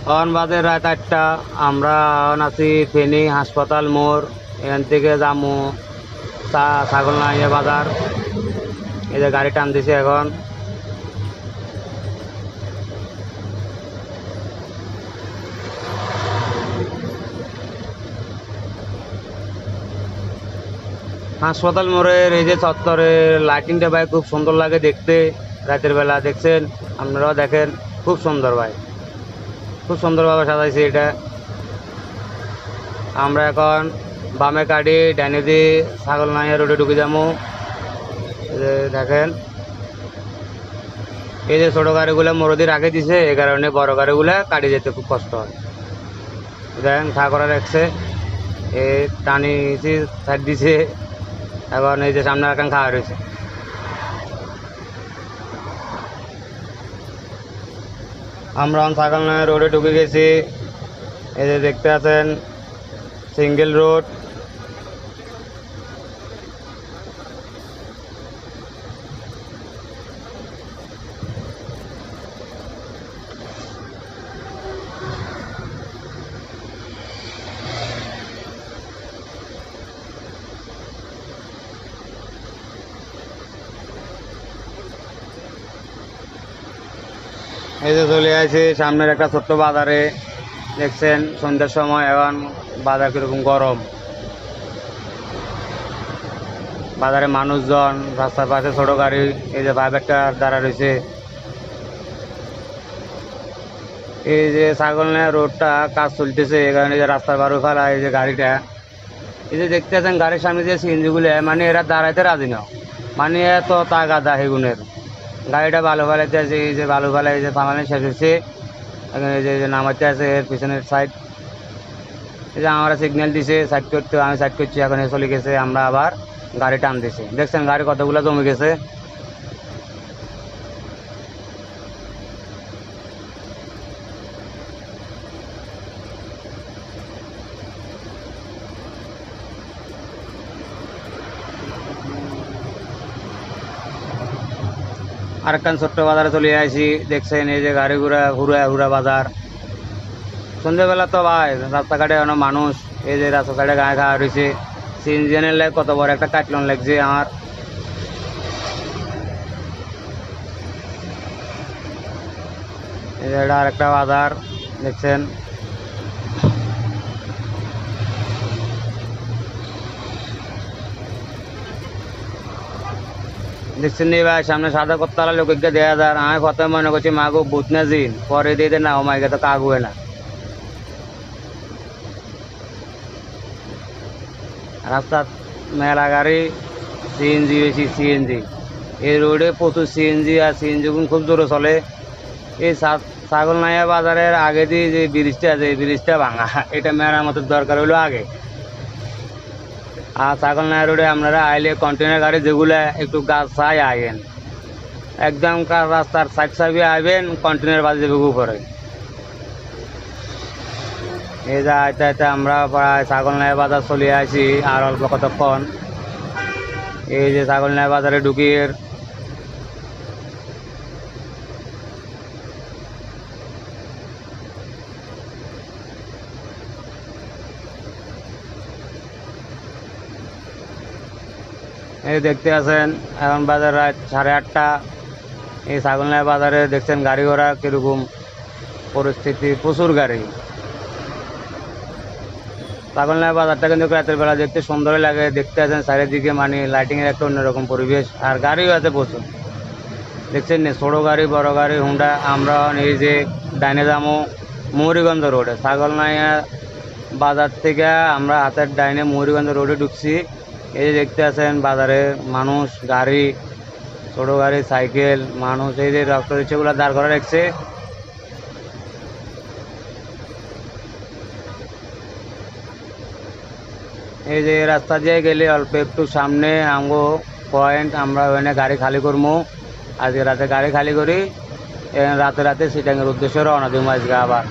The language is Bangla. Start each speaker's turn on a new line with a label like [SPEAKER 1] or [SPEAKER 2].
[SPEAKER 1] এখন বাজে রাত 8টা। আমরা এখন আছি ফেনী হাসপাতাল মোড়। এখান থেকে যামু ছাগলনাইয়া বাজার। এই যে গাড়ি টান দিছে এখন। হাসপাতাল মোড়ের এই যে চত্বরের লাইটিংটা ভাই খুব সুন্দর লাগে দেখতে। রাতের বেলা দেখছেন, আপনারাও দেখেন, খুব সুন্দর ভাই, খুব সুন্দরভাবে সাজাইছে এটা। আমরা এখন বামে কাটি ডাইনে দিয়ে ছাগলনাইয়া রোডে ঢুকে যাবো। দেখেন এই যে ছোট গাড়িগুলো মোরদির আগে দিছে, এই কারণে বড় গাড়িগুলো কাটি যেতে খুব কষ্ট হয়। দেখেন খা করা রাখছে, এই টানি সাইড দিছে। এখন এই যে সামনে এখন খাওয়া রয়েছে। আমরা ছাগলনাইয়া রোডে ঢুকে গেছি। এই যে দেখতে আছেন সিঙ্গেল রোড। এই যে চলে আসি সামনের একটা ছোট্ট বাজারে। দেখছেন সন্ধ্যার সময় এখন বাজার কিরকম গরম। বাজারে মানুষজন, রাস্তার পাশে ছোট গাড়ি, এই যে ভাই একটা দাঁড়া রয়েছে। এই যে ছাগলনাইয়া রোডটা কাজ চলতেছে, এই কারণে যে রাস্তার বারো ফেলা এই যে গাড়িটা, এই যে দেখতে আছেন গাড়ির সামনে যে সিএনজিগুলো, মানে এরা দাঁড়াইতে রাজি না, মানে এত তাগাদা হেগুনের। গাড়িটা ভালো ফেলাইতে আছে, এই যে ভালো ফেলা এই যে ফালানো শেষ হচ্ছে। এখন এই যে নামাইতে আছে এর পিছনের সাইড। এই যে আমরা সিগন্যাল দিছে সাইড করতে, আমি সাইড করছি, এখন চলে গেছে। আমরা আবার গাড়ি টান দিছি, দেখছেন গাড়ি কতগুলো জমে গেছে। আরেকখান ছোট্ট বাজারে চলে আসি। দেখছেন এই যে গাড়ি ঘোড়া হুড়া হুড়া বাজার। সন্ধ্যেবেলা তো ভাই রাস্তাঘাটে অনেক মানুষ, এই যে রাস্তাঘাটে গায়ে খাওয়া রয়েছে। সিএনজিনের লাগে কত বড় একটা কাটলন লাগছে আমার। এই যে এটা আরেকটা বাজার দেখছেন। দেখছেন নি ভাই সামনে সাদা কত্তালা লোককে দেয়া যায়। আমি কথা মনে করছি মাগো বুথ না জিন, পরে দিয়ে না ও মাইকে তো কাগুয়ে না। রাস্তার মেলা গাড়ি, সিএনজি বেশি, সিএনজি। এই রোডে প্রচুর সিএনজি, আর সিএনজি খুব জোরে চলে। এই ছাগলনাইয়া বাজারের আগে দিয়ে যে ব্রিজটা আছে, এই ব্রিজটা ভাঙা, এটা মেরামতের দরকার হলো আগে। আর ছাগলনাইয়া রোডে আপনারা আইলে কন্টেনার গাড়ি যেগুলো একটু গাছ ছাই আইবেন, একদম রাস্তার সাইড সাইডে আইবেন, কন্টেনার বাজে যাবে উপরে। এই যে আইতে আইতে আমরা প্রায় ছাগলনাইয়া বাজার চলে আসি, আর অল্প কতক্ষণ। এই যে ছাগলনাইয়া বাজারে ঢুকি। এই দেখতে আছেন এখন বাজার রাত 8:30। এই ছাগলনাইয়া বাজারে দেখছেন গাড়ি ঘোড়া কিরকম পরিস্থিতি, প্রচুর গাড়ি। ছাগলনাইয়া বাজারটা কিন্তু রাতের বেলা দেখতে সুন্দরই লাগে। দেখতে আছেন চারিদিকে মানে লাইটিংয়ের একটা অন্যরকম পরিবেশ, আর গাড়িও আছে প্রচুর। দেখছেন না ছোটো গাড়ি বড় গাড়ি হুন্ডা। আমরা এই যে ডাইনে যাবো মৌরিগঞ্জ রোডে, ছাগলনাইয়া বাজার থেকে আমরা হাতের ডাইনে মৌরিগঞ্জ রোডে ঢুকছি। এই যে দেখতে আছেন বাজারে মানুষ, গাড়ি, ছোটো গাড়ি, সাইকেল, মানুষ, এই যে রক্ত রিক্সাগুলো দাঁড় করে রাখছে। এই যে রাস্তা দিয়ে গেলে অল্প একটু সামনে আমগো পয়েন্ট, আমরা ওখানে গাড়ি খালি করবো। আজকে রাতে গাড়ি খালি করি, রাতে রাতে সিটাঙের উদ্দেশ্যে রওনা দিব আজকে আবার।